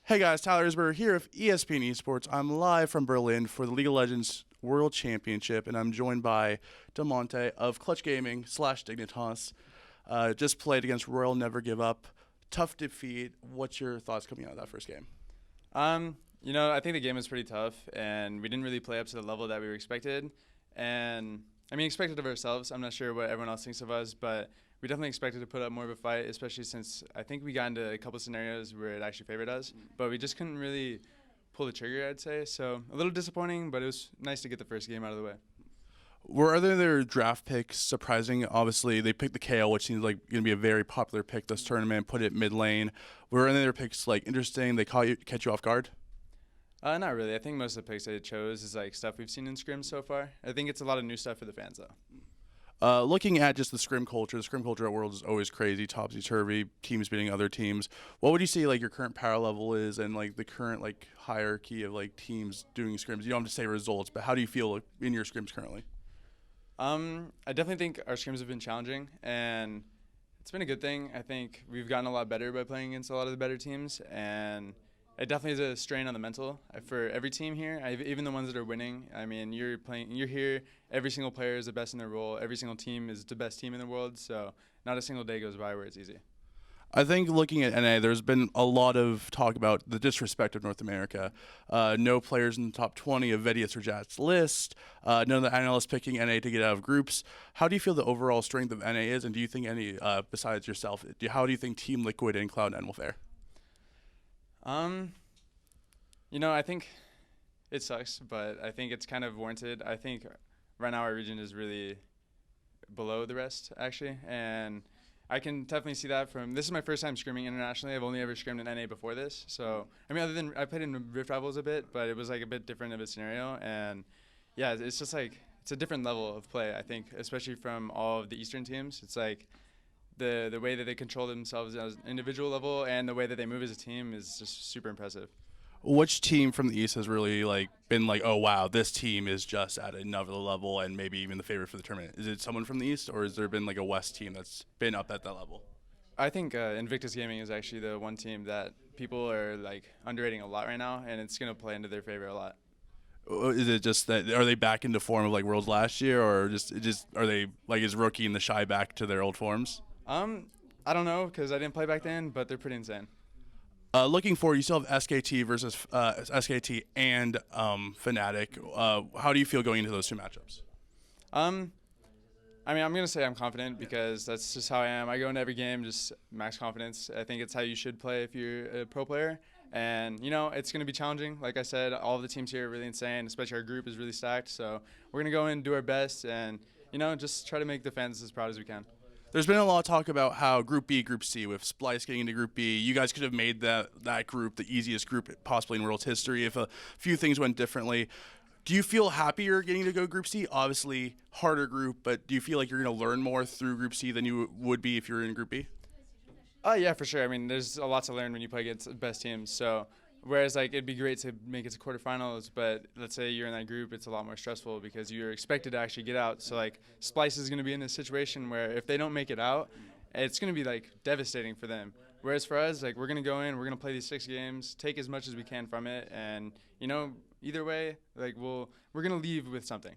Hey guys, Tyler Isberger here with ESPN Esports. I'm live from Berlin for the League of Legends World Championship, and I'm joined by Damonte of Clutch Gaming / Dignitas. Just played against Royal Never Give Up. Tough defeat. What's your thoughts coming out of that first game? I think the game was pretty tough, and we didn't really play up to the level that we were expected. And expected of ourselves. I'm not sure what everyone else thinks of us, but we definitely expected to put up more of a fight, especially since I think we got into a couple scenarios where it actually favored us, but we just couldn't really pull the trigger, I'd say. So a little disappointing, but it was nice to get the first game out of the way. Were other draft picks surprising? Obviously, they picked the KO, which seems like going to be a very popular pick this tournament, put it mid lane. Were any other picks interesting? They catch you off guard? Not really. I think most of the picks I chose is stuff we've seen in scrims so far. I think it's a lot of new stuff for the fans, though. Looking at just the scrim culture at Worlds is always crazy, topsy-turvy, teams beating other teams. What would you say your current power level is and the current hierarchy of teams doing scrims? You don't have to say results, but how do you feel in your scrims currently? I definitely think our scrims have been challenging, and it's been a good thing. I think we've gotten a lot better by playing against a lot of the better teams, and it definitely is a strain on the mental for every team here, even the ones that are winning. You're here, every single player is the best in their role, every single team is the best team in the world, so not a single day goes by where it's easy. I think looking at NA, there's been a lot of talk about the disrespect of North America. No players in the top 20 of Vedius or Jat's list. None of the analysts picking NA to get out of groups. How do you feel the overall strength of NA is, and do you think any, besides yourself, how do you think Team Liquid and Cloud9 will fare? I think it sucks, but I think it's kind of warranted. I think right now our region is really below the rest, actually, and I can definitely see that this is my first time scrimming internationally. I've only ever scrimmed in NA before this, so, other than I played in Rift Rivals a bit, but it was a bit different of a scenario, and yeah, it's just it's a different level of play, I think, especially from all of the Eastern teams. It's the way that they control themselves as an individual level and the way that they move as a team is just super impressive. Which team from the East has really been oh wow, this team is just at another level and maybe even the favorite for the tournament? Is it someone from the East, or has there been a West team that's been up at that level? I think Invictus Gaming is actually the one team that people are underrating a lot right now, and it's going to play into their favor a lot. Is it just that are they back into form of Worlds last year, or just are they is Rookie and the Shy back to their old forms? I don't know because I didn't play back then, but they're pretty insane. Looking forward, you still have SKT versus SKT and Fnatic. How do you feel going into those two matchups? I'm going to say I'm confident because that's just how I am. I go into every game just max confidence. I think it's how you should play if you're a pro player. And, it's going to be challenging. Like I said, all of the teams here are really insane, especially our group is really stacked. So we're going to go in and do our best and, just try to make the fans as proud as we can. There's been a lot of talk about how Group B, Group C, with Splice getting into Group B, you guys could have made that group the easiest group possibly in World's history if a few things went differently. Do you feel happier getting to go Group C? Obviously, harder group, but do you feel like you're going to learn more through Group C than you would be if you're in Group B? Yeah, for sure. There's a lot to learn when you play against the best teams. So, whereas it'd be great to make it to quarterfinals, but let's say you're in that group, it's a lot more stressful because you're expected to actually get out. So Splice is going to be in a situation where if they don't make it out, it's going to be devastating for them. Whereas for us, we're going to go in, we're going to play these 6 games, take as much as we can from it, and either way, we're going to leave with something.